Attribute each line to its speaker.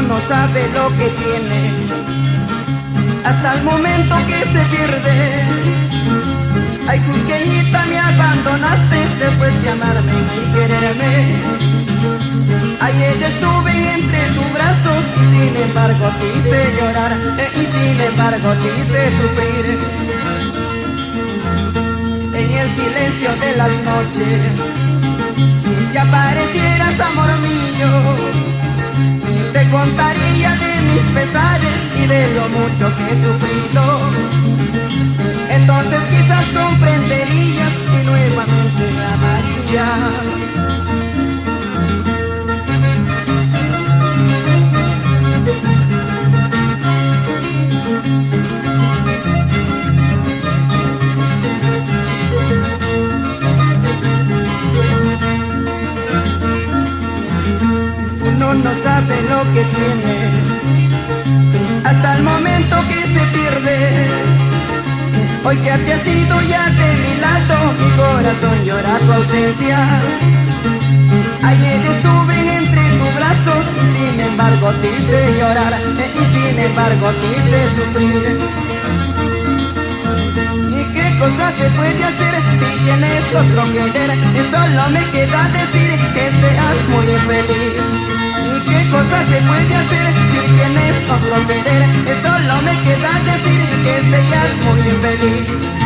Speaker 1: no sabe lo que tiene hasta el momento que se pierde. Ay, Cusqueñita, me abandonaste después de amarme y quererme. Ayer estuve entre tus brazos y sin embargo te hice llorar, y sin embargo te hice sufrir. En el silencio de las noches que aparecieras, amor mío, te contaría de mis pesares y de lo mucho que he sufrido. Entonces quizás comprenderías y nuevamente me amarías. Uno no sabe lo que tiene hasta el momento que se pierde. Hoy que te has ido ya de mi lado, mi corazón llora tu ausencia. Ayer estuve entre tus brazos y sin embargo te hice llorar, y sin embargo te hice sufrir. ¿Y qué cosa se puede hacer si tienes otro querer? Solo me queda decir que seas muy feliz. ¿Y qué cosa se puede hacer si tienes otro querer? Solo me queda decir que seas muy feliz.